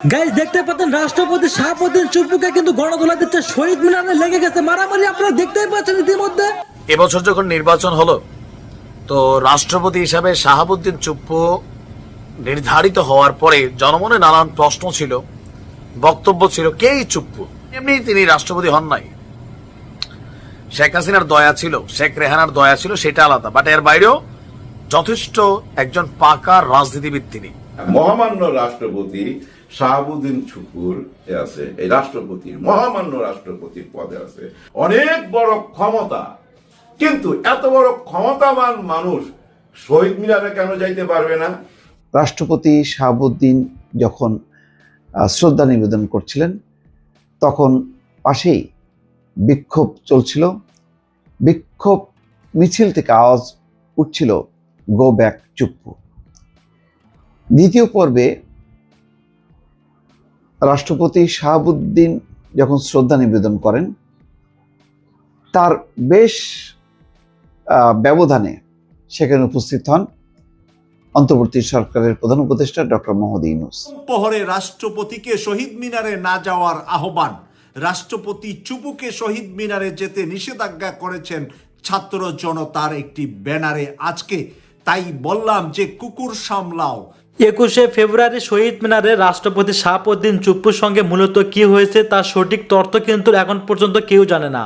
Guys দেখতে পাচ্ছেন রাষ্ট্রপতি শাহাবুদ্দিন চুপ্পুকে কিন্তু গণধোলা দিচ্ছে, শহীদ মিনারে লেগে গেছে মারামারি, আপনারা দেখতেই পাচ্ছেন ইতিমধ্যে। এবছর যখন নির্বাচন হলো তো রাষ্ট্রপতি হিসাবে শাহাবুদ্দিন চুপ্পু নির্ধারিত হওয়ার পরে জনমনে নানান প্রশ্ন ছিল, বক্তব্য ছিল, কেই চুপ্পু? এমনি তিনি রাষ্ট্রপতি হন নাই, শেখ হাসিনার দয়া ছিল, শেখ রেহানার দয়া ছিল, সেটা আলাদা, বাট এর বাইরেও যথেষ্ট একজন পাকা রাজনীতিবিদ তিনি। মহামান্য রাষ্ট্রপতি শাহাবুদ্দিন চুপ্পুর আছে, এই রাষ্ট্রপতির মহামান্য রাষ্ট্রপতির পদে আছে, অনেক বড় ক্ষমতা, কিন্তু এত বড় ক্ষমতাবান মানুষ শহীদ মিনারে কেন যাইতে পারবে না? রাষ্ট্রপতি শাহাবুদ্দিন যখন শ্রদ্ধা নিবেদন করছিলেন তখন পাশেই বিক্ষোভ চলছিল। বিক্ষোভ মিছিল থেকে আওয়াজ উঠছিল, গো ব্যাক চুপ্পু। দ্বিতীয় পর্বে রাষ্ট্রপতি শাহাবুদ্দিন যখন শ্রদ্ধা নিবেদন করেন তার বেশ ব্যবধানে সেখানে উপস্থিত হন অন্তর্বর্তী সরকারের প্রধান উপদেষ্টা ডক্টর মোহাম্মদ ইউনূস। পহরে রাষ্ট্রপতিকে শহীদ মিনারে না যাওয়ার আহ্বান, রাষ্ট্রপতি চুপ্পুকে শহীদ মিনারে যেতে নিষেধাজ্ঞা করেছেন ছাত্র জনতার একটি ব্যানারে আজকে। তাই বললাম যে কুকুর সামলাও। 21শে ফেব্রুয়ারি শহীদ মিনারে রাষ্ট্রপতি শাহাবুদ্দিন চুপ্পুর সঙ্গে মূলত কি হয়েছে তার সঠিক তথ্য কিন্তু এখন পর্যন্ত কেউ জানে না।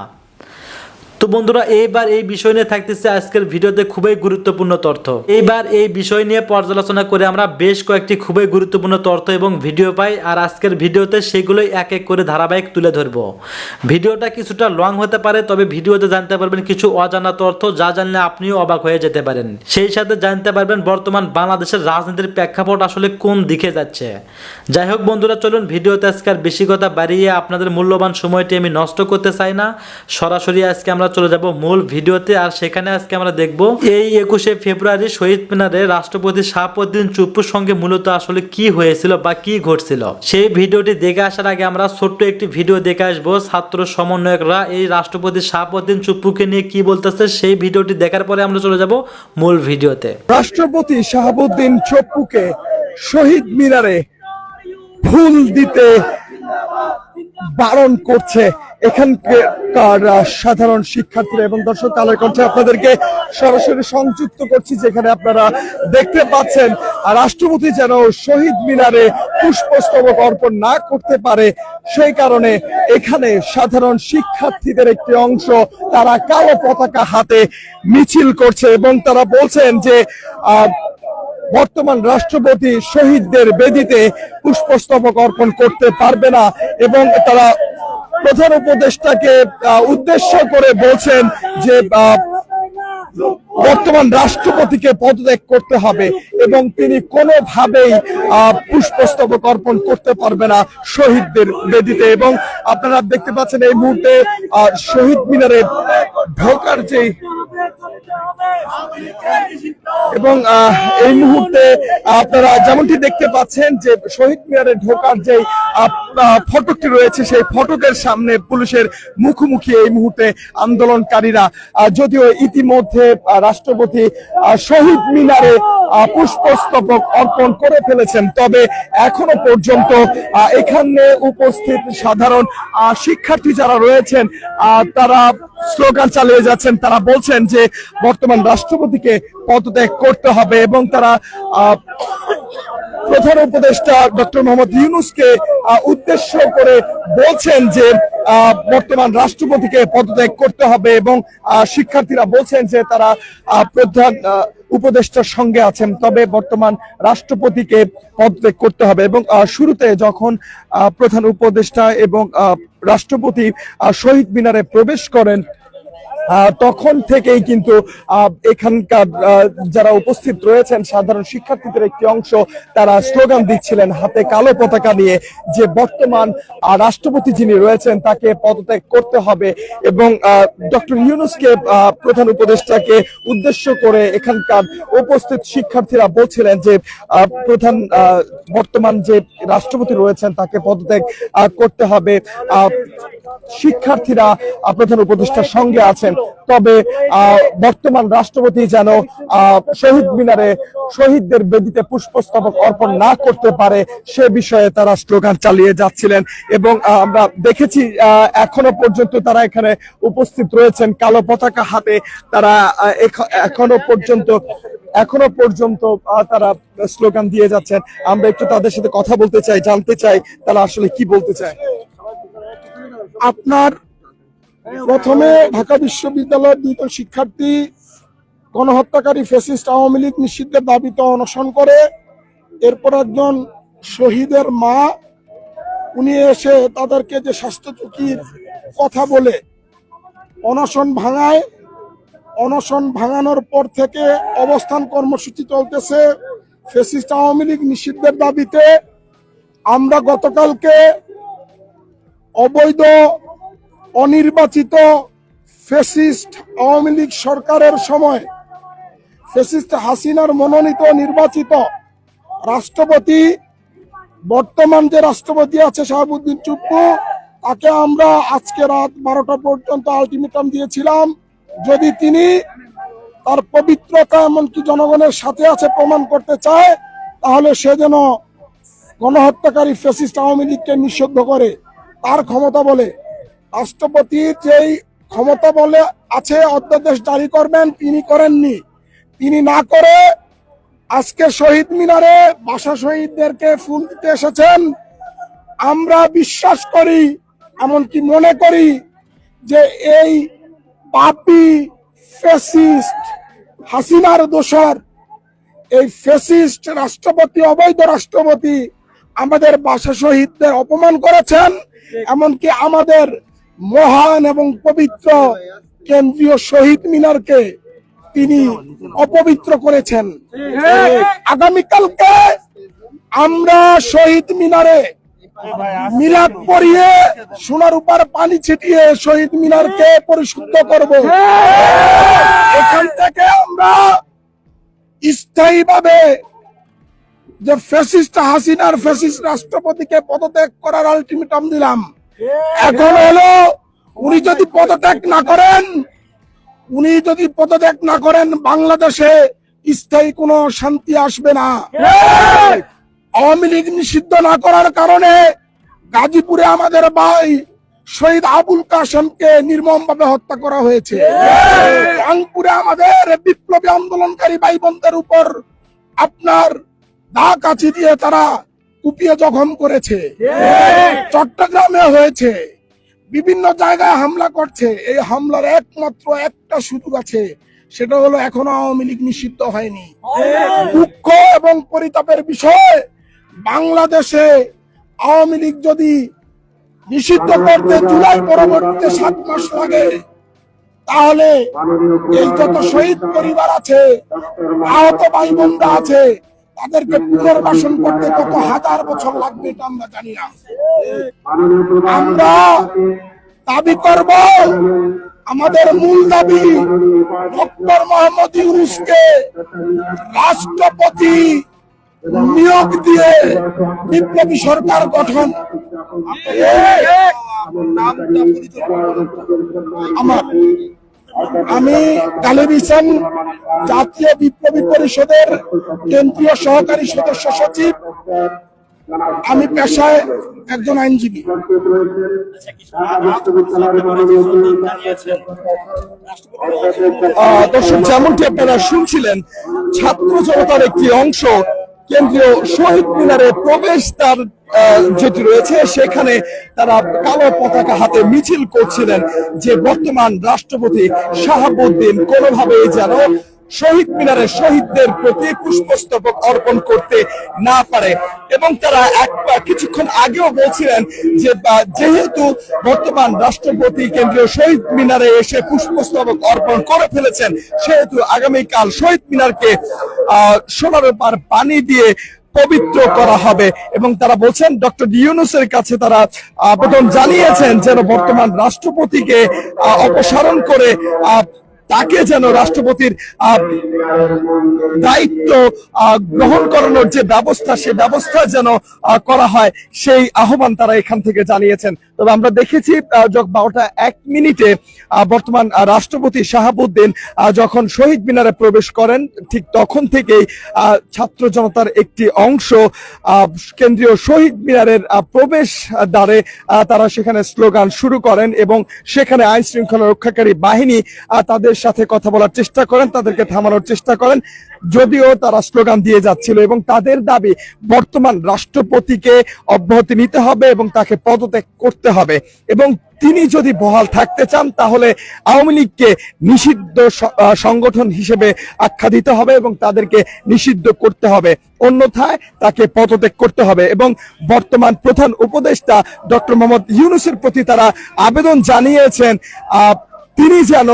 তো বন্ধুরা, এইবার এই বিষয় নিয়ে থাকতেছে আজকের ভিডিওতে খুবই গুরুত্বপূর্ণ তথ্য। এইবার এই বিষয় নিয়ে পর্যালোচনা করে আমরা বেশ কয়েকটি খুবই গুরুত্বপূর্ণ তথ্য এবং ভিডিও পাই, আর আজকের ভিডিওতে সেগুলোই এক এক করে ধারাবাহিক তুলে ধরবো। ভিডিওটা কিছুটা লং হতে পারে, তবে ভিডিওতে জানতে পারবেন কিছু অজানা তথ্য, যা জানলে আপনিও অবাক হয়ে যেতে পারেন। সেই সাথে জানতে পারবেন বর্তমান বাংলাদেশের রাজনীতির প্রেক্ষাপট আসলে কোন দিকে যাচ্ছে। যাই হোক বন্ধুরা, চলুন ভিডিওতে আজকে আর বেশি কথা বাড়িয়ে আপনাদের মূল্যবান সময়টি আমি নষ্ট করতে চাই না। সরাসরি আজকে আমরা চলে যাব মূল ভিডিওতে, আর সেখানে আজকে আমরা দেখব এই 21শে ফেব্রুয়ারি শহীদ মিনারে রাষ্ট্রপতি শাহাবুদ্দিন চুপ্পুর সঙ্গে মূলত আসলে কি হয়েছিল বা কি ঘটছিল। সেই ভিডিওটি দেখে আসার আগে আমরা ছোট্ট একটি ভিডিও দেখে আসবো। ছাত্র সমন্বয়করা এই রাষ্ট্রপতি শাহাবুদ্দিন চুপ্পুকে নিয়ে কি বলতেছে, সেই ভিডিওটি দেখার পরে আমরা চলে যাব মূল ভিডিওতে। রাষ্ট্রপতি শাহাবুদ্দিন চুপ্পুকে শহীদ মিনারে ফুল দিতে বারণ করছে এখানকার সাধারণ শিক্ষার্থীরা। এবং দর্শক, কালের কণ্ঠে আপনাদেরকে সরাসরি সংযুক্ত করছি, যেখানে আপনারা দেখতে পাচ্ছেন রাষ্ট্রপতি যেন শহীদ মিনারে পুষ্পস্তবক অর্পণ না করতে পারে, সেই কারণে এখানে সাধারণ শিক্ষার্থীদের একটি অংশ তারা কালো পতাকা হাতে মিছিল করছে এবং তারা বলছেন যে বর্তমান রাষ্ট্রপতি শহীদদের বেদিতে পুষ্পস্তবক অর্পণ করতে পারবে না। এবং তারা প্রধান উপদেষ্টাকে উদ্দেশ্য করে বলছেন যে বর্তমান রাষ্ট্রপতিকে পদত্যাগ করতে হবে এবং তিনি কোনোভাবেই পুষ্পস্তবক অর্পণ করতে পারবে না শহীদদের বেদিতে। এবং আপনারা দেখতে পাচ্ছেন এই মুহূর্তে শহীদ মিনারে ঢোকার যে এবং এই মুহূর্তে আপনারা যেমনটি দেখতে পাচ্ছেন যে শহীদ মিনারে ঢোকার যে ফটকটি রয়েছে, সেই ফটকের সামনে পুলিশের মুখোমুখি এই মুহূর্তে আন্দোলনকারীরা। যদিও ইতিমধ্যে রাষ্ট্রপতি শহীদ মিনারে পুষ্পস্তবক অর্পণ করে ফেলেছেন, তবে এখনো পর্যন্ত এখানে উপস্থিত সাধারণ শিক্ষার্থী যারা রয়েছেন তারা স্লোগান চালিয়ে যাচ্ছেন। তারা বলছেন যে বর্তমান রাষ্ট্রপতিকে পদত্যাগ করতে হবে এবং তারা প্রধান উপদেষ্টা ডক্টর মোহাম্মদ ইউনূসকে উদ্দেশ্য করে বলছেন যে বর্তমান রাষ্ট্রপতিকে পদত্যাগ করতে হবে এবং শিক্ষার্থীরা বলছেন যে তারা প্রধান উপদেষ্টার সঙ্গে আছেন, তবে বর্তমান রাষ্ট্রপতিকে পদত্যাগ করতে হবে। এবং শুরুতে যখন প্রধান উপদেষ্টা এবং রাষ্ট্রপতি শহীদ মিনারে প্রবেশ করেন তখন থেকেই কিন্তু এখানকার যারা উপস্থিত রয়েছেন সাধারণ শিক্ষার্থীদের একটি অংশ তারা স্লোগান দিচ্ছিলেন হাতে কালো পতাকা নিয়ে যে বর্তমান রাষ্ট্রপতি যিনি রয়েছেন তাকে পদত্যাগ করতে হবে। এবং ডক্টর ইউনূসকে প্রধান উপদেষ্টাকে উদ্দেশ্য করে এখানকার উপস্থিত শিক্ষার্থীরা বলছিলেন যে বর্তমান যে রাষ্ট্রপতি রয়েছেন তাকে পদত্যাগ করতে হবে। শিক্ষার্থীরা প্রধান উপদেষ্টার সঙ্গে আছেন। তবে বর্তমান রাষ্ট্রপতি যেন শহীদ মিনারে শহীদদের বেদিতে পুষ্পস্তবক অর্পণ না করতে পারে সে বিষয়ে তারা স্লোগান চালিয়ে যাচ্ছিলেন। এবং আমরা দেখেছি এখনো পর্যন্ত তারা এখানে উপস্থিত রয়েছেন কালো পতাকা হাতে। তারা এখনো পর্যন্ত তারা স্লোগান দিয়ে যাচ্ছেন। আমরা একটু তাদের সাথে কথা বলতে চাই, জানতে চাই তারা আসলে কি বলতে চায়। আপনার প্রথমে ঢাকা বিশ্ববিদ্যালয়ের 2 জন শিক্ষার্থী গণহত্যাকারী ফ্যাসিস্ট আওয়ামী লীগ নিষিদ্ধের দাবিতে অনশন করে। এরপর একজন শহীদের মা উনি এসে তাদেরকে যে স্বাস্থ্য ঝুঁকির কথা বলে অনশন ভাঙায়। অনশন ভাঙানোর পর থেকে অবস্থান কর্মসূচি চলতেছে ফ্যাসিস্ট আওয়ামী লীগ নিষিদ্ধের দাবিতে। আমরা গতকালকে অবৈধ অনির্বাচিত ফ্যাসিস্ট আওয়ামী লীগ সরকারের সময় ফ্যাসিস্ট হাসিনার মনোনীত নির্বাচিত রাষ্ট্রপতি, বর্তমান যে রাষ্ট্রপতি আছে শাহাবুদ্দিন চুপ্পু, তাকে আমরা আজকে রাত 12টা পর্যন্ত আলটিমেটাম দিয়েছিলাম। যদি তিনি তার পবিত্রতা এমনকি জনগণের সাথে আছে প্রমাণ করতে চায়, তাহলে সে যেন গণহত্যাকারী ফ্যাসিস্ট আওয়ামী লীগকে নিষিদ্ধ করে। তার ক্ষমতা বলে রাষ্ট্রপতির যেই ক্ষমতা বলে আছে অধ্যাদেশ জারি করবেন, তিনি করেননি। তিনি না করে আজকে শহীদ মিনারে ভাষা শহীদদেরকে ফুল দিতে এসেছেন। আমরা বিশ্বাস করি, এমনকি মনে করি যে এই পাপী ফ্যাসিস্ট হাসিনার দোসর, এই ফ্যাসিস্ট রাষ্ট্রপতি, অবৈধ রাষ্ট্রপতি আমাদের ভাষা শহীদদের অপমান করেছেন। এমনকি আমাদের মহান এবং পবিত্র কেন্দ্রীয় শহীদ মিনারকে তিনি অপবিত্র করেছেন। আগামীকালকে আমরা শহীদ মিনারে মিলাদ পড়িয়ে সোনার উপর পানি ছিটিয়ে শহীদ মিনারকে পরিশুদ্ধ করব। এখান থেকে আমরা স্থায়ীভাবে যে ফ্যাসিস্ট হাসিনার ফ্যাসিস্ট রাষ্ট্রপতিকে পদত্যাগ করার আলটিমেটাম দিলাম। এখন হলো উনি যদি পদত্যাগ না করেন বাংলাদেশে স্থায়ী কোনো শান্তি আসবে না। আওয়ামী লীগ নিষিদ্ধ না করার কারণে গাজীপুরে আমাদের ভাই শহীদ আবুল কাসেমকে নির্মমভাবে হত্যা করা হয়েছে। রংপুরে আমাদের বিপ্লবী আন্দোলনকারী ভাই বোনদের উপর আপনার দা কাচি দিয়ে তারা কুপিয়ে জখম করেছে। চট্টগ্রামে হয়েছে, বিভিন্ন জায়গায় হামলা করছে। এই হামলার একমাত্র একটা সুযোগ আছে, সেটা হলো এখনো আওয়ামী লীগ নিষিদ্ধ হয়নি। দুঃখ এবং পরিতাপের বিষয়, বাংলাদেশে আওয়ামী লীগ যদি নিষিদ্ধ করতে জুলাই পরবর্তীতে 7 মাস লাগে, তাহলে এই যত শহীদ পরিবার আছে, আহত ভাই বোনরা আছে, তাদেরকে পুনর্বাসন করতে কত হাজার বছর লাগবে এটা আমরা জানি না। আমরা দাবি করব, আমাদের মূল দাবি ডক্টর মোহাম্মদ ইউনূসকে রাষ্ট্রপতি নিয়োগ দিয়ে বিপ্লবী সরকার গঠন। আমি তালিব হোসেন, জাতীয় বিপ্লবী পরিষদের কেন্দ্রীয় সহকারী সদস্য সচিব। আমি পেশায় একজন আইনজীবী। দর্শক, যেমনটি আপনারা শুনছিলেন, ছাত্র জনতার একটি অংশ কেন্দ্রীয় শহীদ মিনারে প্রবেশদ্বার যেটি রয়েছে সেখানে তারা কালো পতাকা হাতে মিছিল করছিলেন যে বর্তমান রাষ্ট্রপতি শাহাবুদ্দিন কোনোভাবেই যেন শহীদ মিনারে শহীদদের প্রতি পুষ্পস্তবক অর্পণ করতে না পারে। এবং তারা কিছুক্ষণ আগেও বলছিলেন যে যেহেতু বর্তমান রাষ্ট্রপতি কেন্দ্রীয় শহীদ মিনারে এসে পুষ্পস্তবক অর্পণ করে ফেলেছেন, সেহেতু আগামীকাল শহীদ মিনারকে সোনার উপর পানি দিয়ে পবিত্র করা হবে। এবং তারা বলছেন ডক্টর ইউনূসের কাছে তারা আবেদন জানিয়েছেন যেন বর্তমান রাষ্ট্রপতিকে অপসারণ করে তাকে যেন রাষ্ট্রপতির দায়িত্ব গ্রহণ করানোর যে ব্যবস্থা, সেই ব্যবস্থা যেন করা হয়, সেই আহ্বান তারা এখান থেকে জানিয়েছেন। তবে আমরা দেখেছি 12:01 বর্তমান রাষ্ট্রপতি শাহাবুদ্দিন যখন শহীদ মিনারে প্রবেশ করেন, ঠিক তখন থেকেই ছাত্র জনতার একটি অংশ কেন্দ্রীয় শহীদ মিনারের প্রবেশ দ্বারে তারা সেখানে স্লোগান শুরু করেন এবং সেখানে আইন শৃঙ্খলা রক্ষাকারী বাহিনী তাদের সাথে কথা বলার চেষ্টা করেন, তাদেরকে থামানোর চেষ্টা করেন, যদিও তারা স্লোগান দিয়ে যাচ্ছিল। এবং তাদের দাবি বর্তমান রাষ্ট্রপতিকে অব্যাহতি নিতে হবে এবং তাকে পদত্যাগ করতে হবে, এবং তিনি যদি বহাল থাকতে চান তাহলে আওয়ামী লীগকে নিষিদ্ধ সংগঠন হিসেবে আখ্যা দিতে হবে এবং তাদেরকে নিষিদ্ধ করতে হবে, অন্যথায় তাকে পদত্যাগ করতে হবে। এবং বর্তমান প্রধান উপদেষ্টা ডক্টর মোহাম্মদ ইউনূসের প্রতি তারা আবেদন জানিয়েছেন তিনি যেন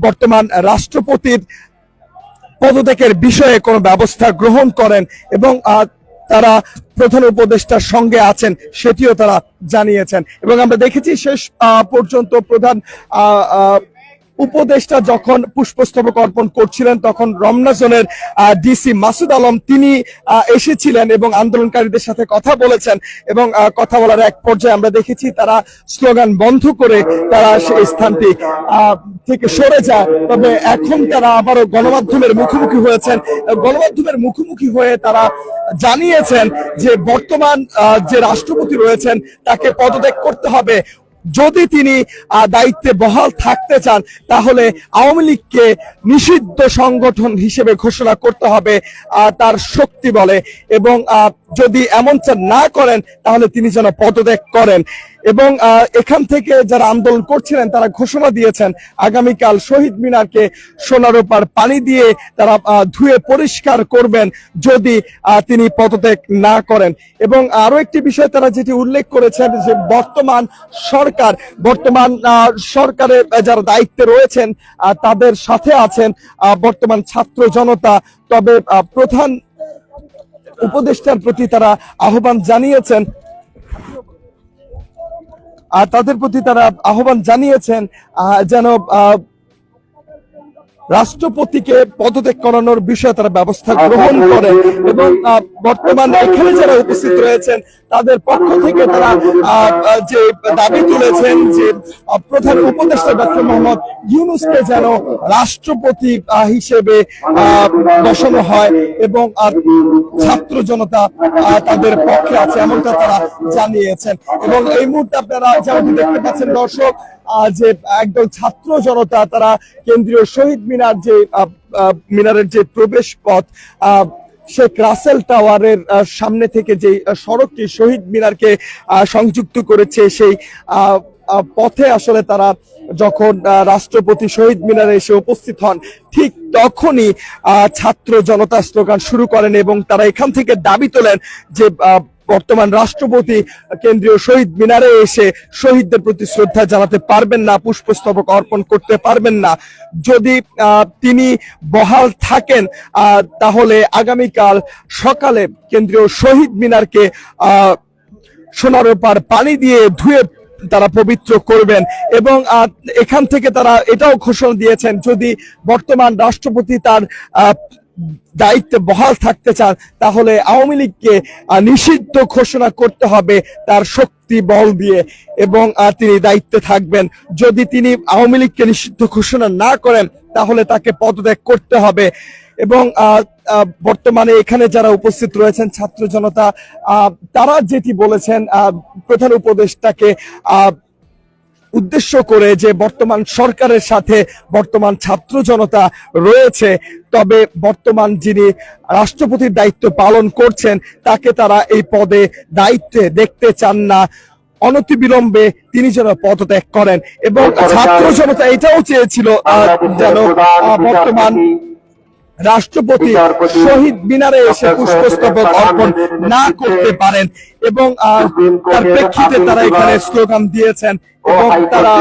বর্তমান রাষ্ট্রপতির পদত্যাগের বিষয়ে কোনো ব্যবস্থা গ্রহণ করেন, এবং তারা প্রধান উপদেষ্টার সঙ্গে আছেন সেটিও তারা জানিয়েছেন। এবং আমরা দেখেছি শেষ পর্যন্ত প্রধান উপদেষ্টা যখন পুষ্পস্তবক অর্পণ করছিলেন তখন রমনা জোনের ডিসি মাসুদ আলম তিনি এসেছিলেন এবং আন্দোলনকারীদের সাথে কথা বলেছেন, এবং কথা বলার এক পর্যায়ে আমরা দেখেছি তারা স্লোগান বন্ধ করে তারা সেই স্থানটি থেকে সরে যায়। তবে এখন তারা আবারও গণমাধ্যমের মুখোমুখি হয়েছেন, গণমাধ্যমের মুখোমুখি হয়ে তারা জানিয়েছেন যে বর্তমান যে রাষ্ট্রপতি রয়েছেন তাকে পদত্যাগ করতে হবে। যদি তিনি দায়িত্বে বহাল থাকতে চান তাহলে আওয়ামী লীগকে নিষিদ্ধ সংগঠন হিসেবে ঘোষণা করতে হবে তার শক্তি বলে, এবং যদি এমনটা না করেন তাহলে তিনি যেন পদত্যাগ করেন। এবং এখান থেকে যারা আন্দোলন করছিলেন তারা ঘোষণা দিয়েছেন আগামীকাল শহীদ মিনারকে সোনারূপার পানি দিয়ে তারা ধুয়ে পরিষ্কার করবেন যদি তিনি পদত্যাগ না করেন। এবং আরো একটি বিষয় তারা যেটি উল্লেখ করেছেন যে বর্তমান সরকারের যারা দায়িত্বে রয়েছেন তাদের সাথে আছেন বর্তমান ছাত্র জনতা। তবে প্রধান উপদেষ্টার প্রতি তারা আহ্বান জানিয়েছেন, তাদের প্রতি তারা আহ্বান জানিয়েছেন যেন রাষ্ট্রপতিকে পদত্যাগ করানোর বিষয়ে তারা ব্যবস্থা গ্রহণ করেন। এবং বর্তমান এখানে যারা উপস্থিত রয়েছেন তাদের পক্ষ থেকে তারা যে দাবি তুলেছেন যে প্রধান উপদেষ্টা ডক্টর মোহাম্মদ ইউনূসকে যেন রাষ্ট্রপতি হিসেবে বসানো হয়, এবং ছাত্র জনতা তাদের পক্ষে আছে এমনটা তারা জানিয়েছেন। এবং এই মুহূর্তে আপনারা যেমনটি দেখতে পাচ্ছেন দর্শক যে একদল ছাত্র জনতা তারা কেন্দ্রীয় শহীদ মিনারের যে প্রবেশ পথ শেখ রাসেল টাওয়ারের সামনে থেকে যে সড়কটি শহীদ মিনারকে সংযুক্ত করেছে সেই পথে আসলে তারা যখন রাষ্ট্রপতি শহীদ মিনারে এসে উপস্থিত হন ঠিক তখনই ছাত্র জনতা স্লোগান শুরু করেন এবং তারা এখান থেকে দাবি তোলেন যে বর্তমান রাষ্ট্রপতি কেন্দ্রীয় শহীদ মিনারে এসে শহীদদের প্রতি শ্রদ্ধা জানাতে পারবেন না, পুষ্পস্তবক অর্পণ করতে পারবেন না। যদি তিনি বহাল থাকেন তাহলে আগামীকাল সকালে কেন্দ্রীয় শহীদ মিনারকে সোনারূপার পানি দিয়ে ধুয়ে তারা পবিত্র করবেন। এবং এখান থেকে তারা এটাও ঘোষণা দিয়েছেন যদি বর্তমান রাষ্ট্রপতি তার দায়িত্বে বহাল থাকতে চান তাহলে আওয়ামী লীগকে নিষিদ্ধ ঘোষণা করতে হবে তার শক্তি বল দিয়ে, এবং তিনি দায়িত্বে থাকবেন। যদি তিনি আওয়ামী লীগকে নিষিদ্ধ ঘোষণা না করেন তাহলে তাকে পদত্যাগ করতে হবে। এবং বর্তমানে এখানে যারা উপস্থিত রয়েছেন ছাত্র জনতা তারা যেটি বলেছেন প্রধান উপদেষ্টাকে উদ্দেশ্য করে যে বর্তমান সরকারের সাথে বর্তমান ছাত্র জনতা রয়েছে, তবে বর্তমান যিনি রাষ্ট্রপতির দায়িত্ব পালন করছেন তাকে তারা এই পদে দায়িত্বে দেখতে চান না, অনতিবিলম্বে তিনি যেন পদত্যাগ করেন। এবং ছাত্র জনতা এটাও চেয়েছিল যেন বর্তমান রাষ্ট্রপতি শহীদ মিনারে এসে পুষ্পস্তবক অর্পণ না করতে পারেন, এবং তার প্রেক্ষিতে তারা এখানে স্লোগান দিয়েছেন এবং তারা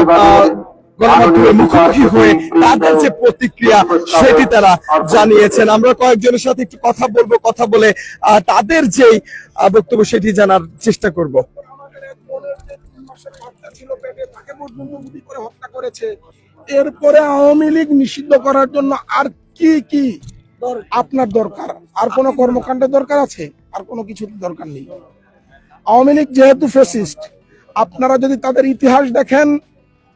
গণমাধ্যমের মুখোমুখি হয়ে তাদের যে প্রতিক্রিয়া সেটি তারা জানিয়েছেন। আমরা কয়েকজনের সাথে একটু কথা বলে তাদের যে বক্তব্য সেটি জানার চেষ্টা করব। হত্যা করেছে এরপরে আওয়ামী লীগ নিষিদ্ধ করার জন্য আর কি কি আপনার দরকার? আর কোনো কর্মকাণ্ডের দরকার আছে? আর কোনো কিছু দরকার নেই। আওয়ামী লীগ যেহেতু ফ্যাসিস্ট, আপনারা যদি তাদের ইতিহাস দেখেন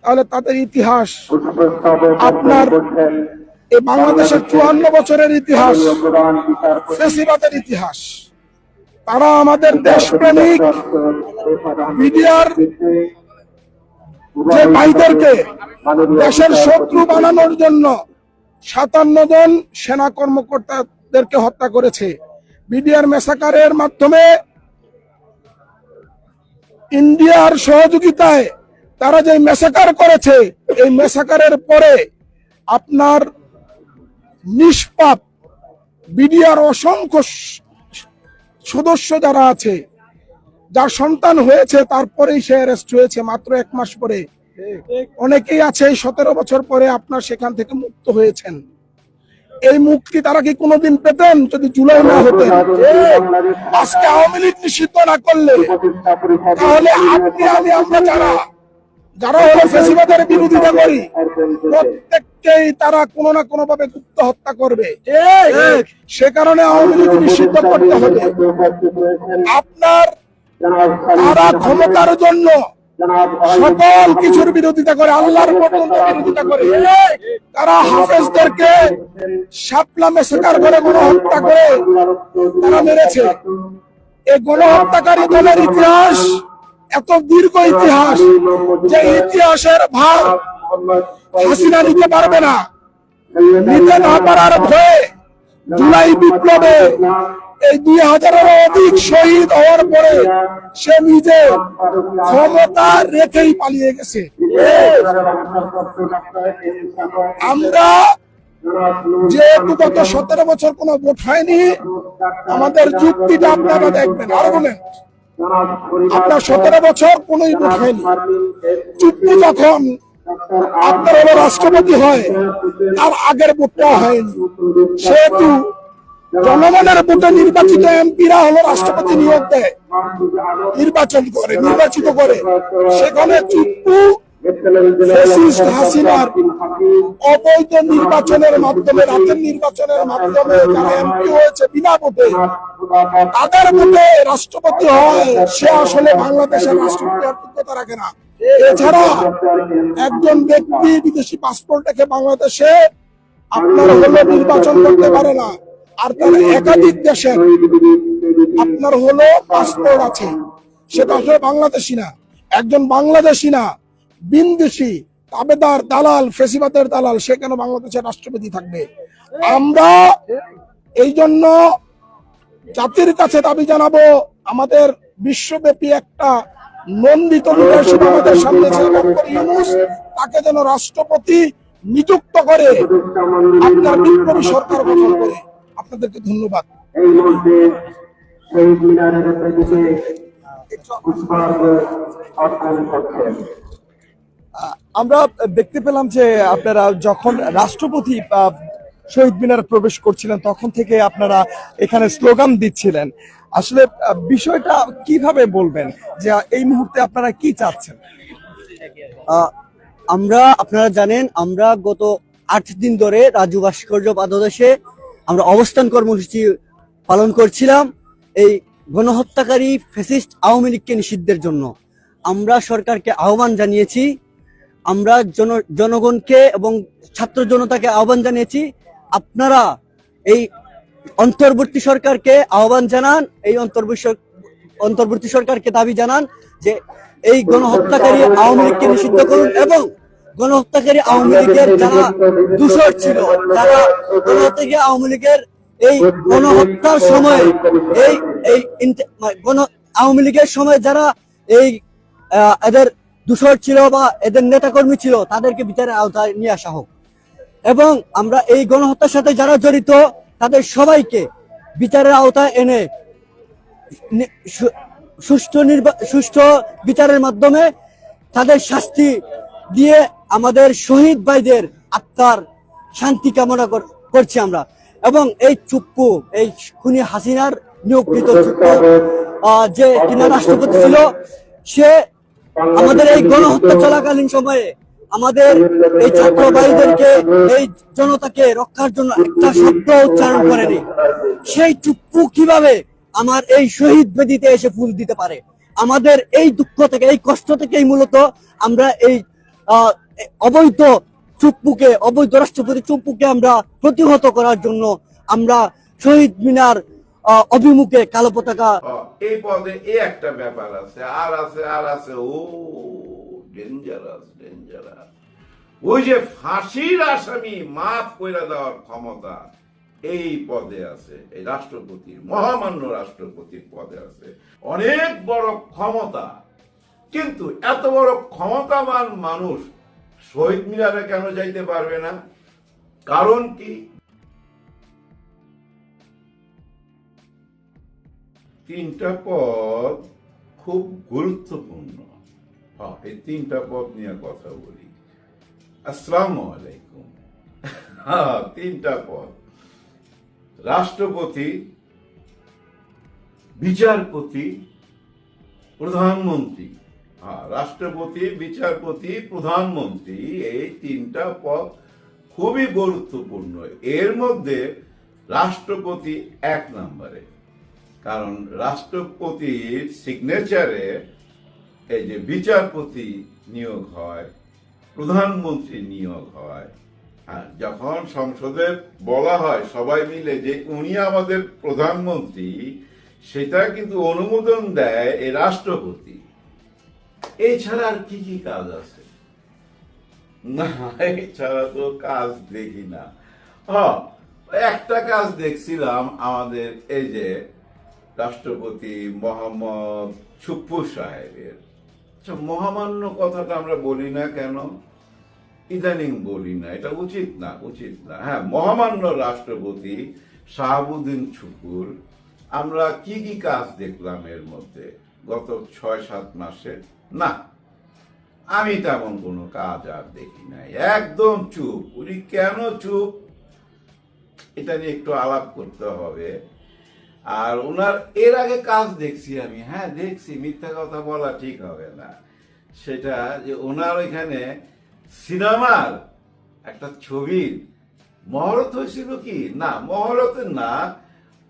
তাহলে তাদের ইতিহাস আপনার এই বাংলাদেশের 54 বছরের ইতিহাস ফ্যাসিবাদের ইতিহাস। তারা আমাদের দেশপ্রেমিক বিডিআর যে ভাইদেরকে দেশের শত্রু বানানোর জন্য 57 জন সেনা কর্মকর্তাদেরকে হত্যা করেছে। বিডিআর মেসাকারের মাধ্যমে ইন্ডিয়ার সহযোগিতায় তারা যে মেসাকার করেছে, এই মেসাকারের পরে আপনার নিষ্পাপ বিডিআর অসংখ্য সদস্য যারা আছে, যার সন্তান হয়েছে তারপরেই সে অ্যারেস্ট হয়েছে মাত্র 1 মাস পরে। অনেকেই আছে 17 বছর পরে আপনার সেখান থেকে মুক্ত হয়েছেন। এই মুক্তি তারা কি কোনোদিন পেতেন যদি জুলাই না হতেন? আজকে আওয়ামী লীগ নিষিদ্ধ না করলে তাহলে আপনি আমি আমরা যারা হলো ফ্যাসিবাদের বিরোধিতা করি, প্রত্যেককেই তারা কোনো না কোনো ভাবে গুপ্ত হত্যা করবে। সে কারণে আওয়ামী লীগ নিষিদ্ধ করতে হবে। আপনার তারা ক্ষমতার জন্য সকল কিছুর বিরোধিতা করে, আল্লাহর পর্যন্ত বিরোধিতা করে। তারা হাফেজদেরকে শাপলা মেসাকার করে গণহত্যা করে তারা মেরেছে। এই গণহত্যাকারী দলের ইতিহাস এত দীর্ঘ ইতিহাস, যে ইতিহাসের ভার হাসিনা নিতে পারবে না। নিতে না পারার ভয়ে জুলাই বিপ্লবে এই 2000-এরও অধিক শহীদ হওয়ার পরে সে নিজে ক্ষমতা রেখেই পালিয়ে গেছে। আমরা যেহেতু গত 17 বছর কোনো ভোট হয়নি, আমাদের যুক্তিটা আপনারা দেখবেন। আর্গুমেন্ট, আপনার 17 বছর কোন ভোট হয়নি। চুক্তি যখন আপনার হলো রাষ্ট্রপতি হয়, তার আগের ভোটটা হয়নি। সেহেতু জনগণের ভোটে নির্বাচিত এমপিরা হলো রাষ্ট্রপতি নিয়োগ দেয়, নির্বাচিত করে। সেখানে চুপ্পু ফ্যাসিস্ট হাসিনার অবৈধ নির্বাচনের মাধ্যমে, রাতের নির্বাচনের মাধ্যমে যারা এমপি হয়েছে বিনা ভোটে, তাদের ভোটে রাষ্ট্রপতি হয়, সে আসলে বাংলাদেশের রাষ্ট্রপতি হওয়ার যোগ্যতা রাখে না। এছাড়া একজন ব্যক্তি বিদেশি পাসপোর্ট রেখে বাংলাদেশে আপনার হলো নির্বাচন করতে পারে না। আর তার একাধিক দেশের আপনার হলো পাসপোর্ট আছে, সেটা আসলে বাংলাদেশি না। একজন বাংলাদেশি না, বিনদেশি তাবেদার, দালাল, ফেসিবাদের দালাল, সে কেন বাংলাদেশের রাষ্ট্রপতি থাকবে? আমরা এই জন্য জাতির কাছে দাবি জানাবো, আমাদের বিশ্বব্যাপী একটা নন্দিত লিডারশিপ আমাদের সামনে আছে, ডক্টর ইউনূস, তাকে যেন রাষ্ট্রপতি নিযুক্ত করে আপনার বিপ্লবী সরকার গঠন করে। আপনাদেরকে ধন্যবাদ। এই মুহূর্তে শহীদ মিনারের দিকে পুষ্পার্ঘ অর্পণ করছেন। আমরা দেখতে পেলাম যে আপনারা যখন রাষ্ট্রপতি শহীদ মিনারে প্রবেশ করছিলেন, তখন থেকে আপনারা এখানে স্লোগান দিচ্ছিলেন। আসলে বিষয়টা কিভাবে বলবেন যে এই মুহূর্তে আপনারা কি চাচ্ছেন? আপনারা জানেন, আমরা গত 8 দিন ধরে রাজু ভাস্কর্য পাদদেশে আমরা অবস্থান কর্মসূচি পালন করছিলাম এই গণহত্যাকারী ফ্যাসিস্ট আওয়ামী লীগকে নিষিদ্ধের জন্য। আমরা সরকারকে আহ্বান জানিয়েছি, আমরা জনগণকে এবং ছাত্র জনতাকে আহ্বান জানিয়েছি, আপনারা এই অন্তর্বর্তী সরকারকে আহ্বান জানান, এই অন্তর্বর্তী সরকারকে দাবি জানান যে এই গণহত্যাকারী আওয়ামী লীগকে নিষিদ্ধ করুন এবং গণহত্যাকারী আওয়ামী লীগের যারা দূষর ছিল, যারা গণহত্যাকারী আওয়ামী লীগের এই গণহত্যার সময় আওয়ামী লীগের সময় যারা এই এদের দূষর ছিল বা এদের নেতাকর্মী ছিল, তাদেরকে বিচারের আওতায় নিয়ে আসা হোক এবং আমরা এই গণহত্যার সাথে যারা জড়িত তাদের সবাইকে বিচারের আওতায় এনে সুষ্ঠু বিচারের মাধ্যমে তাদের শাস্তি দিয়ে আমাদের শহীদ ভাইদের আত্মার শান্তি কামনা করছি আমরা। এবং এই চুপ্পু, এই খুনি হাসিনার নিয়োগকৃত চুপ্পু যে কিনা রাষ্ট্রপতি ছিল, সে আমাদের এই গণহত্যা চলাকালীন সময়ে আমাদের এই ছাত্র ভাইদেরকে, এই জনতাকে রক্ষার জন্য একটা শব্দ উচ্চারণ করেনি, সেই চুপ্পু কিভাবে আমার এই শহীদ বেদিতে এসে ফুল দিতে পারে? আমাদের এই দুঃখ থেকে, এই কষ্ট থেকেই মূলত আমরা এই অবৈধ চুপ্পুকে, অবৈধ রাষ্ট্রপতি চুপ্পুকে আমরা প্রতিহত করার জন্য আমরা শহীদ মিনার অভিমুখে কালো পতাকা। এই পদে এই একটা ব্যাপার আছে, আর আছে ও ডেঞ্জারাস। ওই যে ফাঁসির আসামি মাফ করে দেওয়ার ক্ষমতা এই পদে আছে, এই রাষ্ট্রপতির, মহামান্য রাষ্ট্রপতির পদে আছে অনেক বড় ক্ষমতা। কিন্তু এত বড় ক্ষমতাবান মানুষ শহীদ মিনারে কেন যাইতে পারবে না? কারণ কি? তিনটা পদ খুব গুরুত্বপূর্ণ। এই তিনটা পদ নিয়ে কথা বলি। আসসালামু আলাইকুম। তিনটা পদ: রাষ্ট্রপতি, বিচারপতি, প্রধানমন্ত্রী। রাষ্ট্রপতি, বিচারপতি, প্রধানমন্ত্রী, এই তিনটা পদ খুবই গুরুত্বপূর্ণ। এর মধ্যে রাষ্ট্রপতি 1 নম্বরে, কারণ রাষ্ট্রপতির সিগনেচারে এই যে বিচারপতি নিয়োগ হয়, প্রধানমন্ত্রী নিয়োগ হয়, আর যখন সংসদে বলা হয় সবাই মিলে যে উনি আমাদের প্রধানমন্ত্রী, সেটা কিন্তু অনুমোদন দেয় এই রাষ্ট্রপতি। এছাড়া আর কি কি কাজ আছে? না, এছাড়া তো কাজ দেখি না। একটা কাজ দেখছিলাম আমাদের এই যে রাষ্ট্রপতি মোহাম্মদ চুপ্পু সাহেবের। মহামান্য কথাটা আমরা বলি না কেন? ইদানিং বলি না, এটা উচিত না। হ্যাঁ, মহামান্য রাষ্ট্রপতি শাহাবুদ্দিন চুপ্পুর আমরা কি কি কাজ দেখলাম এর মধ্যে গত 6-7 মাসে? না, আমি তেমন কোনো কাজ আর দেখি নাই। একদম চুপ। উনি কেন চুপ, এটা নিয়ে একটু আলাপ করতে হবে। আর ওনার এর আগে কাজ দেখছি আমি, হ্যাঁ দেখছি, মিথ্যা কথা বলা ঠিক হবে না। সেটা যে ওনার ওইখানে সিনেমার একটা ছবির মহরত হয়েছিল কি না, মহরতে না,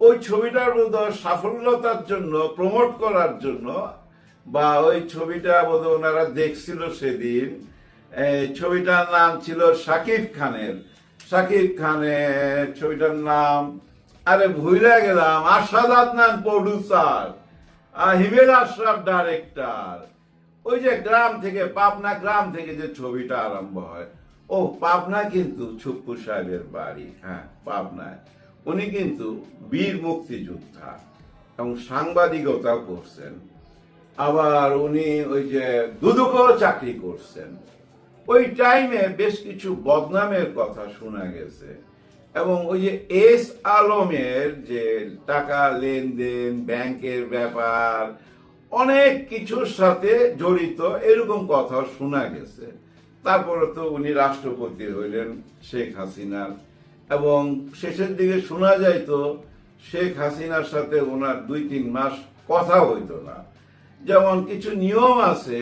ওই ছবিটার বোধহয় সাফল্যতার জন্য, প্রমোট করার জন্য, বা ওই ছবিটা বোধহয় ওনারা দেখছিল সেদিন। ছবিটার নাম ছিল শাকিব খানের ছবিটার নাম আরে ভুলে গেলাম। আরশাদ আদনান প্রডিউসার, হিমেল আশরাফ ডাইরেক্টর। ওই যে গ্রাম থেকে, পাবনা গ্রাম থেকে যে ছবিটা আরম্ভ হয়, ও পাবনা কিন্তু চুপ্পু সাহেবের বাড়ি। হ্যাঁ, পাবনায়। উনি কিন্তু বীর মুক্তিযোদ্ধা এবং সাংবাদিকতাও করছেন। আবার উনি ওই যে দুদকেও চাকরি করছেন। ওই টাইমে বেশ কিছু বদনামের কথা শোনা গেছে, এবং ওই যে এস আলমের যে টাকা লেনদেন, ব্যাংকের ব্যাপার, অনেক কিছুর সাথে জড়িত, এরকম কথা শোনা গেছে। তারপরে তো উনি রাষ্ট্রপতি হইলেন শেখ হাসিনার, এবং শেষের দিকে শোনা যাইতো শেখ হাসিনার সাথে ওনার 2-3 মাস কথা হইতো না। যেমন কিছু নিয়ম আছে,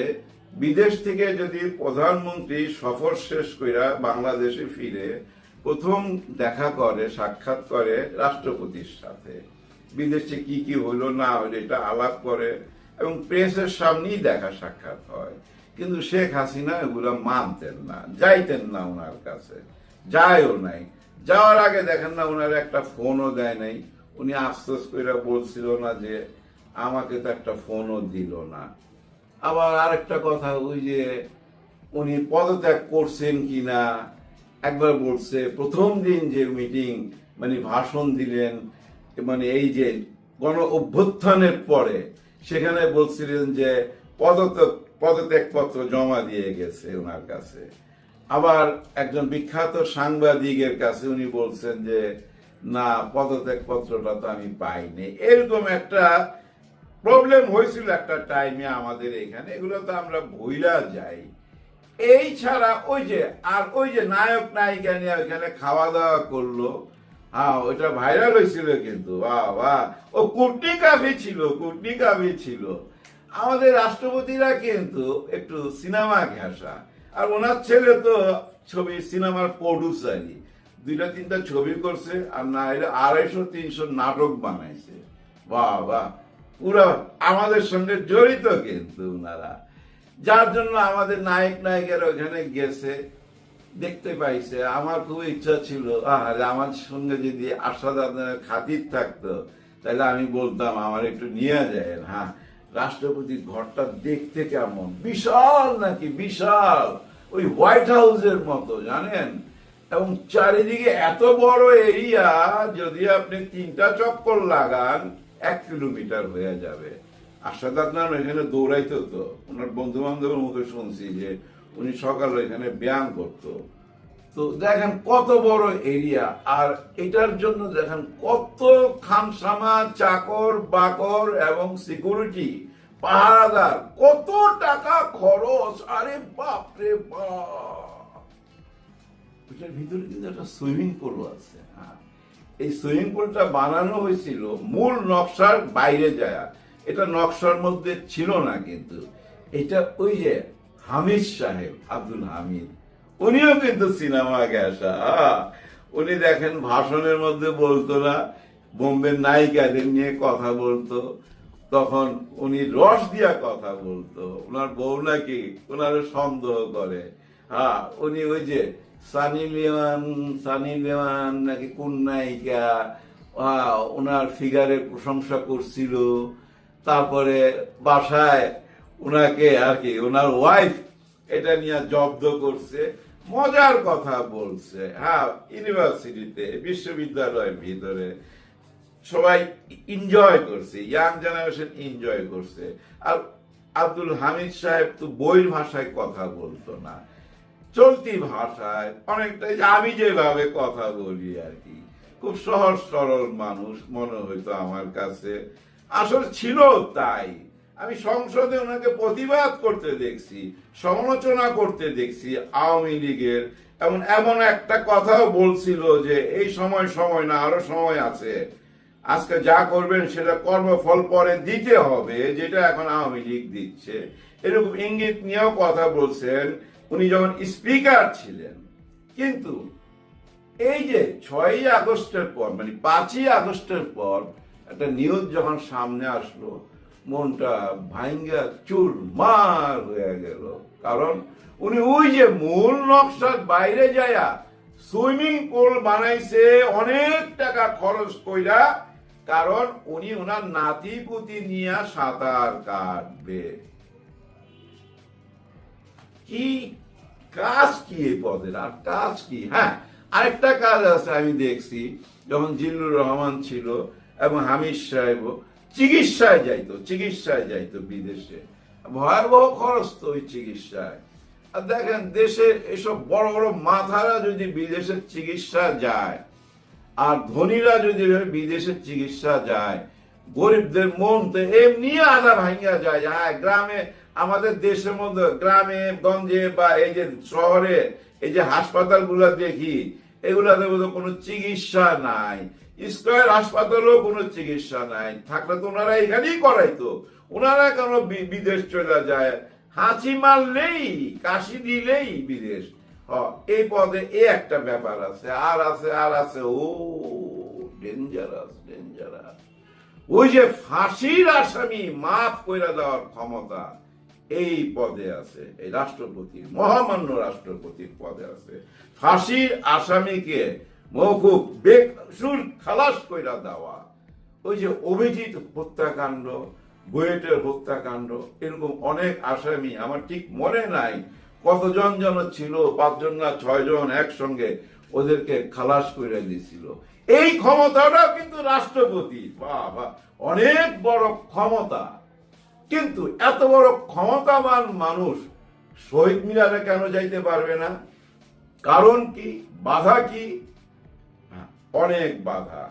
বিদেশ থেকে যদি প্রধানমন্ত্রী সফর শেষ কইরা বাংলাদেশে ফিরে প্রথম দেখা করে, সাক্ষাৎ করে রাষ্ট্রপতির সাথে, বিদেশে কি কি হইলো না হইলো এটা আলাপ করে, এবং প্রেসের সামনেই দেখা সাক্ষাৎ হয়। কিন্তু শেখ হাসিনা এগুলো মানতেন না, যাইতেন না ওনার কাছে, যায়ও নাই। যাওয়ার আগে দেখেন না ওনার একটা ফোনও দেয় নাই। উনি আফসোস করে বলছিল না যে আমাকে তো একটা ফোনও দিল না। আবার আরেকটা কথা, ওই যে উনি পদত্যাগ করছেন কিনা একবার বলছে, প্রথম দিন যে মিটিং মানে ভাষণ দিলেন, মানে এই যে গণ অভ্যুত্থানের পরে, সেখানে বলছিলেন যে পদত্যাগপত্র জমা দিয়ে গেছে ওনার কাছে। আবার একজন বিখ্যাত সাংবাদিকের কাছে উনি বলছেন যে না, পদত্যাগপত্রটা তো আমি পাইনি। এরকম একটা প্রবলেম হয়েছিল একটা টাইমে আমাদের এখানে। এগুলো তো আমরা ভুইলা যাই। এই ছাড়া ওই যে নায়ক নায়িকা নিয়ে ওইখানে খাওয়া দাওয়া করলো, হ্যাঁ ওইটা ভাইরাল হয়েছিল কিন্তু, ও কুটনি কাফি ছিল। আমাদের রাষ্ট্রপতিরা কিন্তু একটু সিনেমা ঘেঁষা। আর ওনার ছেলে তো ছবি সিনেমার প্রডিউসারই, 2-3টা ছবি করছে, আর না হলে 250-300 নাটক বানাইছে। বাহ বাহ, পুরো আমাদের সঙ্গে জড়িত কিন্তু ওনারা, যার জন্য আমাদের নায়ক নায়িকারা ওখানে গেছে, দেখতে পাইছে। আমার খুব ইচ্ছা ছিল আর আমার সঙ্গে যদি আশাদ আদনানের খাতির থাকতো, তাহলে আমি বলতাম আমার একটু নিয়ে যায়। হ্যাঁ, রাষ্ট্রপতির ঘরটা দেখতে কেমন, বিশাল নাকি বিশাল, ওই হোয়াইট হাউসের মতো জানেন, এবং চারিদিকে এত বড় এরিয়া, যদি আপনি 3টা চক্কর লাগান 1 কিলোমিটার হয়ে যাবে। আশাদ আদনান এখানে দৌড়াইতো, তো ওনার বন্ধু বান্ধবের মুখে শুনছি যে উনি সকালে এখানে ব্যায়াম করতো। তো দেখেন কত বড় এরিয়া, আর এটার জন্য দেখেন কত খামসামা, চাকর বাকর এবং সিকিউরিটি, পাহারাদার, কত টাকা খরচ। আরে বাপ রে বাপ, এটার ভিতরে কিন্তু একটা সুইমিং পুল আছে। হ্যাঁ, এই সুইমিং পুলটা বানানো হয়েছিল মূল নকশার বাইরে যায়, এটা নকশার মধ্যে ছিল না। কিন্তু এটা ওই যে হামিদ সাহেব, আব্দুল হামিদ, উনিও কিন্তু সিনেমা গেছা। উনি দেখেন ভাষণের মধ্যে বলতো না, বোম্বের নায়িকাদের নিয়ে কথা বলতো, তখন উনি রস দিয়া কথা বলতো। ওনার বউ নাকি ওনার সন্দেহ করে। হ্যাঁ, উনি ওই যে সানি লিওয়ান নাকি কোন নায়িকা ওনার ফিগারের প্রশংসা করছিল, তারপরে বাসায় ওনাকে আর কি ওনার ওয়াইফ এটা নিয়ে জব্দ করছে, মজার কথা বলছে। হ্যাঁ, ইউনিভার্সিটিতে, বিশ্ববিদ্যালয়ের ভিতরে সবাই এনজয় করছে, ইয়াং জেনারেশন এনজয় করছে। আর আব্দুল হামিদ সাহেব তো বইয়ের ভাষায় কথা বলতো না, চলতি ভাষায়, অনেকটাই আমি যেভাবে কথা বলি আর কি, খুব সহজ সরল মানুষ মনে হইতো আমার কাছে। আসলে ছিল তাই। আমি সংসদে ওনাকে প্রতিবাদ করতে দেখছি, সমালোচনা করতে দেখছি আওয়ামী লীগের, এমন একটা কথাও বলছিল যে এই সময় না, আরো সময় আছে, আজকে যা করবেন সেটা কর্মফল পরে দিতে হবে, যেটা এখন আওয়ামী লীগ দিচ্ছে। এরকম ইঙ্গিত নিয়েও কথা বলছেন উনি যখন স্পিকার ছিলেন। কিন্তু এই যে 6ই আগস্টের পর, মানে 5ই আগস্টের পর একটা নিউজ যখন সামনে আসলো, মনটা ভাঙ্গা চুরমার হয়ে গেল। কারণ উনি ওই যে মূল নকশার বাইরে যায়া সুইমিং পুল বানাইছে অনেক টাকা খরচ কইরা, কারণ উনি ওনার নাতি পুতি নিয়ে সাঁতার কাটবে। কি কাজ কি এই পদের, আর কাজ কি? হ্যাঁ, আরেকটা কাজ আছে আমি দেখছি, যখন জিল্লুর রহমান ছিল এবং হামিদ সাহেব চিকিৎসায় যাইতো বিদেশে, ভয়াবহ খরচ তো ওই চিকিৎসায়। আর দেখেন দেশে এসব বড় বড় মাথারা যদি বিদেশের চিকিৎসা যায়, আর ধনীরা যদি বিদেশের চিকিৎসা যায়, গরিবদের মন তো এমনি আধা ভাঙ্গা যায়। হ্যাঁ, গ্রামে, আমাদের দেশের মধ্যে গ্রামে গঞ্জে বা এই যে শহরে এই যে হাসপাতালগুলো দেখি, এগুলাতে কোনো চিকিৎসা নাই। স্কয়ার হাসপাতালেও কোনো চিকিৎসা নাই, থাকলে তো ওনারা এখানেই করাইতো। ওনারা কেন বিদেশ চলে যায়? হাঁচি মারলেই, কাশি দিলেই বিদেশ। এই পদে এই একটা ব্যাপার আছে, আর আছে ও ডেঞ্জারাস। ওই যে ফাঁসির আসামি মাফ করে দেওয়ার ক্ষমতা এই পদে আছে, এই রাষ্ট্রপতির, মহামান্য রাষ্ট্রপতির পদে আছে। ফাঁসির আসামিকে মওকুফ বেকসুর খালাস কইরা দেওয়া। ওই যে অভিজিৎ হত্যাকাণ্ড, বুয়েটের হত্যাকাণ্ড, এরকম অনেক আসামি, আমার ঠিক মনে নাই কতজন যেন ছিল, 5 জন না 6 জন একসঙ্গে ওদেরকে খালাস করে দিয়েছিল। এই ক্ষমতাটাও কিন্তু রাষ্ট্রপতির। বাবা, অনেক বড় ক্ষমতা। কিন্তু এত বড় ক্ষমতাবান মানুষ শহীদ মিনারে কেন যাইতে পারবে না? কারণ কি, বাধা কি? অনেক বাধা।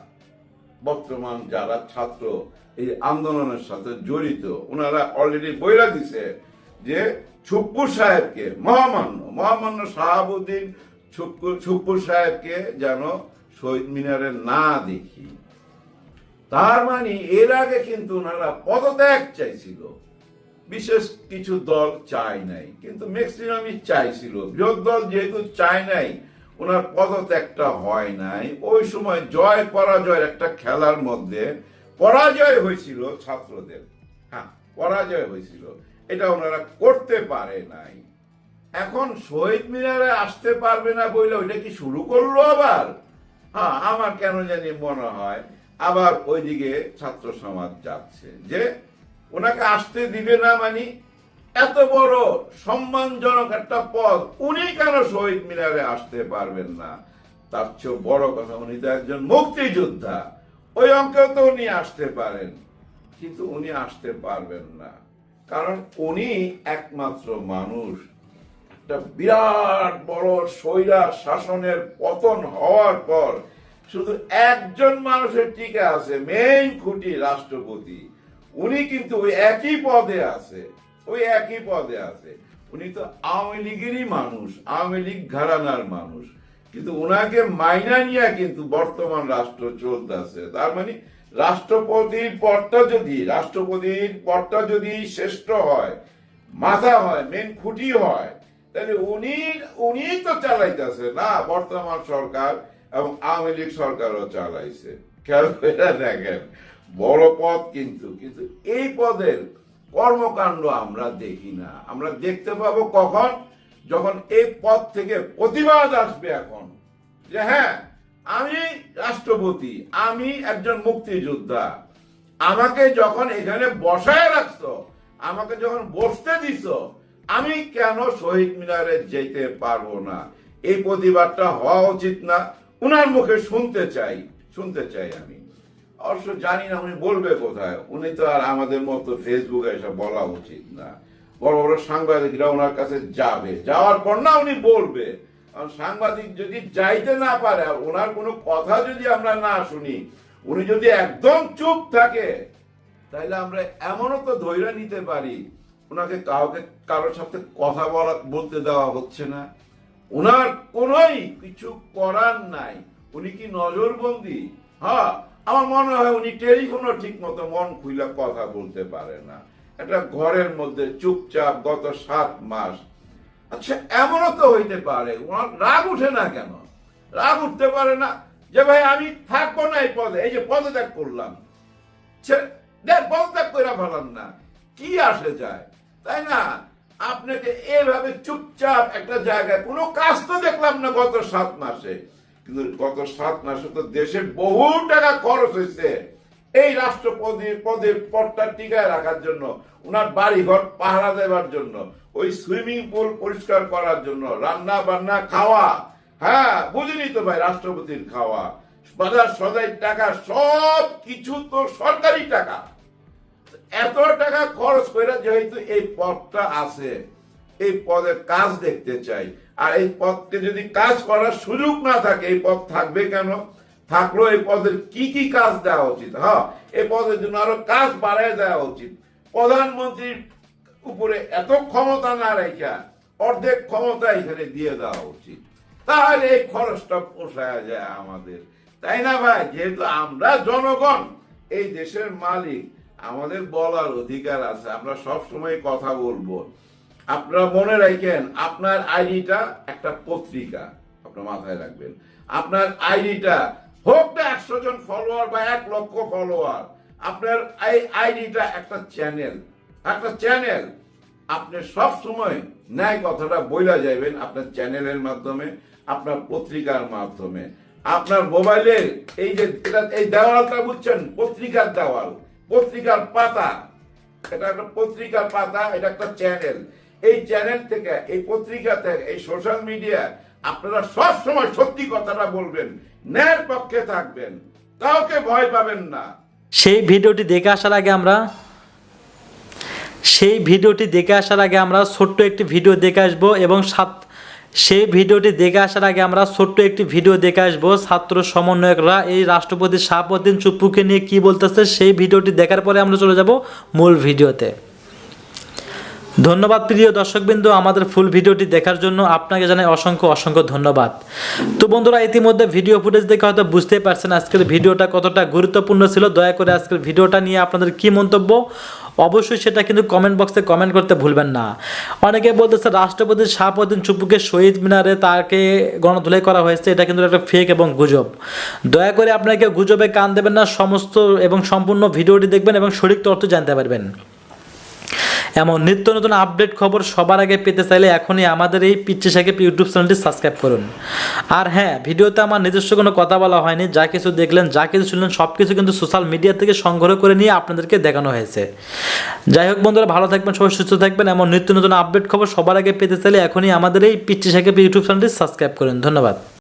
বর্তমান যারা ছাত্র এই আন্দোলনের সাথে জড়িত, ওনারা অলরেডি বইলা দিছে যে ছুপ্পু সাহেবকে, মহামান্য শাহাবুদ্দিন ছুপ্পু সাহেবকে যেন শহীদ মিনারে না দেখি। তার মানে এর আগে কিন্তু ওনারা পদত্যাগ চাইছিল, বিশেষ কিছু দল চায় নাই, কিন্তু ম্যাক্সিমামই চাইছিল। বৃহৎ দল যেহেতু চায় নাই, ওনার পদত্যাগটা হয় নাই। ওই সময় জয় পরাজয়ের একটা খেলার মধ্যে পরাজয় হয়েছিল ছাত্রদের। হ্যাঁ, পরাজয় হয়েছিল, এটা ওনারা করতে পারে নাই। এখন শহীদ মিনারে আসতে পারবে না বলে ওইটা কি শুরু করলো আবার? হ্যাঁ, আমার কেন জানি মনে হয় আবার ওইদিকে ছাত্র সমাজ যাচ্ছে যে ওনাকে আসতে দিবে না। মানে এত বড় সম্মানজনক একটা পদ, উনি কেন শহীদ মিনারে আসতে পারবেন না? তার চেয়ে বড় কথা, উনি তো একজন মুক্তিযোদ্ধা, ওই অঙ্কেও তো উনি আসতে পারেন, কিন্তু উনি আসতে পারবেন না। কারণ উনি একমাত্র মানুষ, একটা বিরাট বড় স্বৈরা শাসনের পতন হওয়ার পর শুধু একজন মানুষের টিকে আছে, মেইন খুঁটি রাষ্ট্রপতি। উনি কিন্তু ওই একই পদে আছে, ওই একই পদে আছে। উনি তো আওয়ামী লীগেরই মানুষ, আওয়ামী লীগ ঘরানার মানুষ, কিন্তু উনাকে মাইনা নিয়ে কিন্তু বর্তমান রাষ্ট্র চলতেছে। তার মানে রাষ্ট্রপতির পদটা যদি শ্রেষ্ঠ হয়, মাথা হয়, মেন খুঁটি হয়, তাহলে উনি তো চালাইতেছে না বর্তমান সরকার, এবং আওয়ামী লীগ সরকারও চালাইছে। খেয়াল করে দেখেন, বড় পদ কিন্তু এই পদের কর্মকাণ্ড আমরা দেখি না। আমরা দেখতে পাবো কখন? যখন এই পদ থেকে প্রতিবাদ আসবে। এখন যে হ্যাঁ, আমি রাষ্ট্রপতি, আমি একজন মুক্তিযোদ্ধা, আমাকে যখন এখানে বসায় রাখছো, আমাকে যখন বসতে দিছ, আমি কেন শহীদ মিনারে যেতে পারবো না? এই প্রতিবাদটা হওয়া উচিত না? উনার মুখে শুনতে চাই আমি। অবশ্য জানি না উনি বলবে কোথায়। উনি তো আর আমাদের মতো ফেসবুকে এসব বলা উচিত না। বড় বড় সাংবাদিকরা ওনার কাছে যাবে, যাওয়ার পর না উনি বলবে। কারণ সাংবাদিক যদি যাইতে না পারে, ওনার কোনো কথা যদি আমরা না শুনি, উনি যদি একদম চুপ থাকে, তাহলে আমরা এমনও তো ধৈর্য নিতে পারি ওনাকে কারোর সাথে কথা বলতে দেওয়া হচ্ছে না। ওনার কোনোই কিছু করার নাই। উনি কি নজরবন্দি? হ্যাঁ, আমার মনে হয় উনি টেলিফোনও ঠিক মতো মন খুলে কথা বলতে পারে না। একটা ঘরের মধ্যে চুপচাপ গত 7 মাস। আচ্ছা, এমনও তো হইতে পারে ওনার রাগ উঠে না কেন? রাগ উঠতে পারে না যে ভাই আমি থাকবো না এই পদে, এই যে পদত্যাগ করলাম, পদত্যাগ করে ফেলাম না, কি আসে যায়, তাই না? আপনাকে এভাবে চুপচাপ একটা জায়গায় কোনো কাজ তো দেখলাম না গত 7 মাসে। কিন্তু গত 7 মাসে তো দেশে বহু টাকা খরচ হয়েছে এই রাষ্ট্রপতির পদটা টিকায় রাখার জন্য, ওনার বাড়িঘর পাহারা দেওয়ার জন্য, ওই সুইমিং পুল পরিষ্কার করার জন্য, রান্না বান্না, খাওয়া। হ্যাঁ, বুঝিনি তো ভাই, রাষ্ট্রপতির খাওয়া, বাজার সদাই টাকা, সব কিছু তো সরকারি টাকা। এত টাকা খরচ করে যেহেতু এই পদটা আছে, এই পদের কাজ দেখতে চাই। আর এই পদকে যদি কাজ করার সুযোগ না থাকে, এই পদ থাকবে কেন? থাকলেও এই পদের কি কি কাজ দেওয়া উচিত? হ্যাঁ, এই পদের জন্য আরো কাজ বাড়ায় দেওয়া উচিত। প্রধানমন্ত্রীর উপরে এত ক্ষমতা না রেখা অর্ধেক ক্ষমতা এখানে দিয়ে দেওয়া উচিত, তাহলে এই খরচটা পোষায় যায় আমাদের, তাই না ভাই? যেহেতু আমরা জনগণ, এই দেশের মালিক, আমাদের বলার অধিকার আছে, আমরা সব সময় কথা বলবো। আপনারা মনে রাখেন, আপনার আইডিটা একটা পত্রিকা, আপনার মাথায় রাখবেন। আপনার আইডিটা হোক না 100 জন ফলোয়ার বা 1 লক্ষ ফলোয়ার, আপনার এই আইডিটা একটা চ্যানেল। আপনি সব সময় ন্যায় কথাটা বইলা যাবেন আপনার চ্যানেলের মাধ্যমে, আপনার পত্রিকার মাধ্যমে। আপনার মোবাইলের এই যে এই দেওয়ালটা বুঝছেন, পত্রিকার দেওয়াল, পত্রিকার পাতা, এটা একটা পত্রিকার পাতা, এটা একটা চ্যানেল। এই চ্যানেল থেকে, এই পত্রিকা থেকে, এই সোশ্যাল মিডিয়া, আপনারা সব সময় সত্যি কথাটা বলবেন, ন্যায়ের পক্ষে থাকবেন, কাউকে ভয় পাবেন না। সেই ভিডিওটি দেখে আসার আগে আমরা ছোট্ট একটি ভিডিও দেখে আসবো, এবং সেই ভিডিওটি দেখে আসার আগে আমরা ছোট্ট একটি ভিডিও দেখে আসবো ছাত্র সমন্বয়করা এই রাষ্ট্রপতি শাহাবুদ্দিন চুপ্পুকে নিয়ে কি বলতেছে। সেই ভিডিওটি দেখার পরে আমরা চলে যাব মূল ভিডিওতে। ধন্যবাদ প্রিয় দর্শকবৃন্দ, আমাদের ফুল ভিডিওটি দেখার জন্য আপনাকে জানাই অসংখ্য অসংখ্য ধন্যবাদ। তো বন্ধুরা, ইতিমধ্যে ভিডিও ফুটেজ দেখে হয়তো বুঝতেই পারছেন আজকের ভিডিওটা কতটা গুরুত্বপূর্ণ ছিল। দয়া করে আজকের ভিডিওটা নিয়ে আপনাদের কি মন্তব্য অবশ্যই সেটা কিন্তু কমেন্ট বক্সে কমেন্ট করতে ভুলবেন না। অনেকে বলতেছে রাষ্ট্রপতি শাহাবুদ্দিন চুপ্পুকে শহীদ মিনারে তাকে গণধোলাই করা হয়েছে, এটা কিন্তু একটা ফেক এবং গুজব। দয়া করে আপনাকে গুজবে কান দেবেন না, সমস্ত এবং সম্পূর্ণ ভিডিওটি দেখবেন এবং সঠিক তথ্য জানতে পারবেন। এমন নিত্য নতুন আপডেট খবর সবার আগে পেতে চাইলে এখনই আমাদের এই পিচ্চি সাকিব ইউটিউব চ্যানেলটি সাবস্ক্রাইব করুন। আর হ্যাঁ, ভিডিওতে আমার নিজস্ব কোনো কথা বলা হয়নি, যা কিছু দেখলেন যা কিছু শুনলেন সব কিছু কিন্তু সোশ্যাল মিডিয়া থেকে সংগ্রহ করে নিয়ে আপনাদেরকে দেখানো হয়েছে। যাই হোক বন্ধুরা, ভালো থাকবেন, সবাই সুস্থ থাকবেন। এমন নিত্য নতুন আপডেট খবর সবার আগে পেতে চাইলে এখনই আমাদের এই পিচ্চি সাকিব ইউটিউব চ্যানেলটি সাবস্ক্রাইব করুন। ধন্যবাদ।